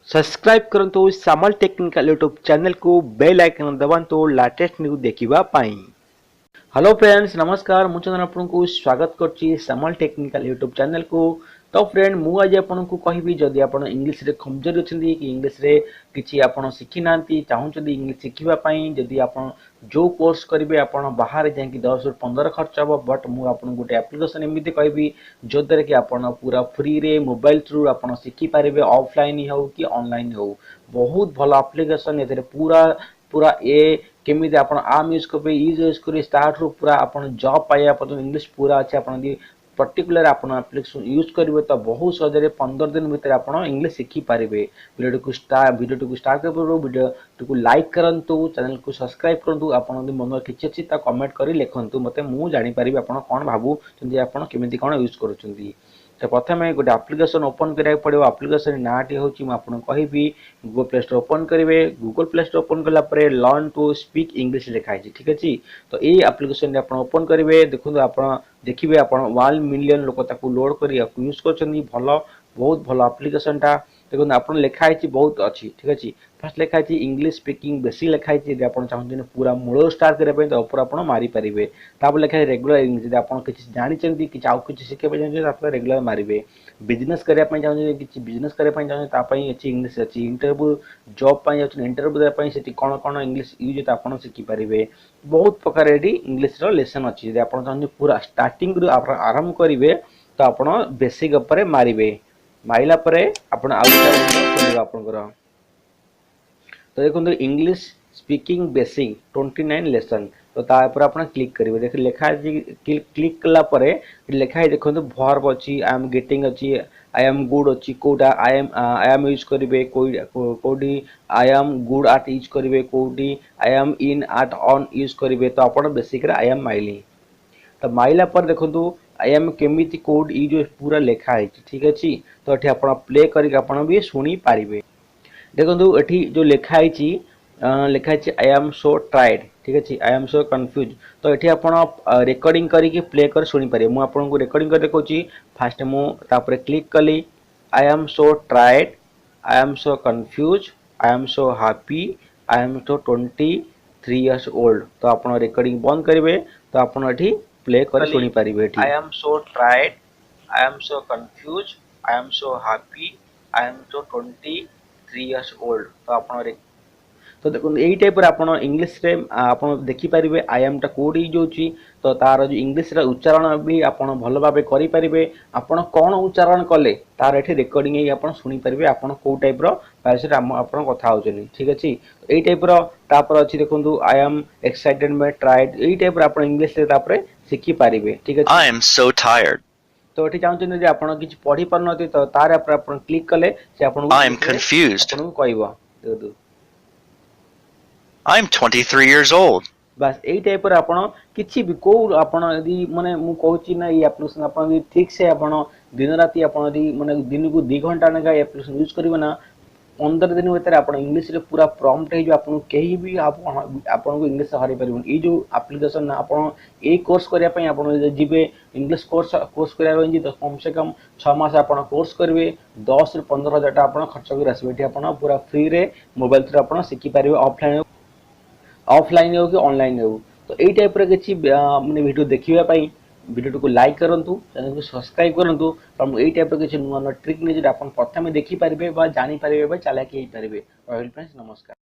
Subscribe करंतु सामल technical YouTube channel को bell icon दबांतु latest news देखिबा पाई। हेलो फ्रेंड्स नमस्कार मुझे आपको स्वागत करछि सामल टेक्निकल यूट्यूब चैनल को। तो फ्रेंड मु आज आपको कहबी जदि आप इंग्लिश रे कमजोर अछंती कि इंग्लिश रे किछि आपण सिखि नांती चाहउछंती इंग्लिश सिखिबा पई जदि आपण जो कोर्स करिवे आपण बाहर जाय कि 10 ରୁ 15 खर्च हबो बट मु आपन गुटे एप्लीकेशन एमिति कहबी जो दरे कि आपण पूरा फ्री रे मोबाइल थ्रू आपण सिखि पारिबे ऑफलाइन हो कि ऑनलाइन हो। बहुत भलो एप्लीकेशन एतरे पूरा पूरा ए केमिति आपण आम यूज करबे इज यूज करी स्टार्ट रू पूरा आपण जॉब पाया पर्यंत इंग्लिश पूरा अछि आपण दी पर्टिकुलर आपण एप्लीकेशन यूज करिवे तो बहुत सहजरे 15 दिन भीतर आपण इंग्लिश सिखि पारिबे। वीडियो को स्टार्ट करबो वीडियो को लाइक करंतु चैनल को सब्सक्राइब करंतु आपण दी मन किछि अछि ता कमेंट करी लिखंतु मते मु जानि पारिबे आपण कोन भाबु जंदी आपण केमिति कोन यूज करूछंती। तो प्रथमे गोटे एप्लीकेशन ओपन करिया पड़ो एप्लीकेशन नाटी होची म आपन कहिबी गूगल प्ले स्टोर ओपन करिवे। गूगल प्ले स्टोर ओपन करला परे लर्न टू स्पीक इंग्लिश लिखा है ठीक अछि। तो ए एप्लीकेशन रे आपन ओपन करिवे देखु आपन देखिबे आपन 1 मिलियन लोक ताकू लोड करी यूज करछंदी भलो बहुत भलो एप्लीकेशन टा देखो आपन लिखा है बहुत अच्छी ठीक अछि। फर्स्ट लिखा है इंग्लिश स्पीकिंग बेसिक लिखा है यदि आपन चाहउछन पूरा मूल स्टार्ट करे पे तो ऊपर आपन मारी परिबे। तापर लिखा है रेगुलर इंग्लिश यदि आपन किछ जानि चंदी कि आउ किछ सिखे पे जानि तापर रेगुलर मारिबे। बिजनेस करे पे चाहउछन किछ बिजनेस करे पे चाहउछन ता पई अछि इंग्लिश अछि। इंटरव्यू जॉब पई अछि इंटरव्यू दे पई सेति कोन कोन इंग्लिश यूज त आपन सिखि परिबे। बहुत प्रकार एडी इंग्लिश रो लेसन अछि यदि आपन चाहउछन पूरा स्टार्टिंग रो आरंभ करिवे तो आपन बेसिक ऊपर मारिबे। माइला परे आपण आउट आपनकर तो देखो इंग्लिश स्पीकिंग बेसिक 29 लेसन तो ता ऊपर आपण क्लिक करिवे। देख लिखा है क्लिक कला परे लिखा है देखो वर्ब अछि आई एम गेटिंग अछि आई एम गुड अछि कोडा आई एम यूज करिवे कोडी I am good at use करिवे कोडी I am in at on use करिवे। तो आपण बेसिक रे आई एम माइली तो माइला पर देखो आई एम केमिति कोड ई जो पूरा लिखा है ठीक अछि। तो एठी आपण प्ले करी आपण भी सुनी पारिबे। देखो एठी जो लिखा है आई एम सो टायर्ड ठीक अछि आई एम सो कंफ्यूज। तो एठी आपण रिकॉर्डिंग करी कि प्ले कर सुनी पारे। मु आपन को रिकॉर्डिंग कर देखौची फास्ट मु तापर क्लिक कली I am so tired I am so confuse I am so happy I am so 23 years old. तो आपण रिकॉर्डिंग बंद करिवे तो आपण एठी प्ले कर सुनी पारिबे। एठी I am so tired I am so confuse I am so happy I am so 23 years old. तो आपण तो देखो यही टाइप आपण इंग्लिश रे आपण देखि पारिबे आई एम टा कोड यूज होची। तो तार जो इंग्लिश रे उच्चारण भी आपण भलो भाबे करि पारिबे। आपण कोन उच्चारण कले तार एठी रिकॉर्डिंग ही आपण सुनी पारिबे आपण को टाइप रो भाषा रे आपण कथा होचनी ठीक अछि। तो एही टाइप रो तापर अछि देखंतु I am excited by tried एही टाइप रो आपण इंग्लिश रे तापर सिखि पारिबे ठीक अछि। I am so tired. तो एठी चाहउछन जे आपण किछ पढी परनती तो तार ऊपर आपण क्लिक कले से आपण I am confused. आपण कहबो देखो I'm 23 years old. बस यही टाइप आपण किछि भी को आपण यदि माने मु कहूची ना ये एप्लीकेशन आपण यदि ठीक से आपण दिन राती आपण यदि माने दिन को 2 घंटा नगा एप्लीकेशन यूज करिवे ना 15 दिन भीतर आपण इंग्लिश रे पूरा प्रॉम्प्ट हे जो आपण केही भी आपण को इंग्लिश हरि परिबन। ई जो एप्लीकेशन ना आपण ए कोर्स करिया पई आपण जिबे इंग्लिश कोर्स करिया रही तो कम से कम 6 मास आपण कोर्स करिवे 10 ରୁ 15 हजार टा आपण खर्च कर आसबे। एठी आपण पूरा फ्री रे मोबाइल थ्रू आपण सिखि पारिबे ऑफलाइन हो कि ऑनलाइन हो। तो यही टाइप रे किछि माने वीडियो देखिबा पई वीडियो को लाइक करंतु चैनल को सब्सक्राइब करंतु और यही टाइप रे किछि नुवा नुवा ट्रिक नै जे आपण प्रथमे देखि पारिबे बा जानि पारिबे बा चालाकी हे पारिबे। फ्रेंड्स नमस्कार।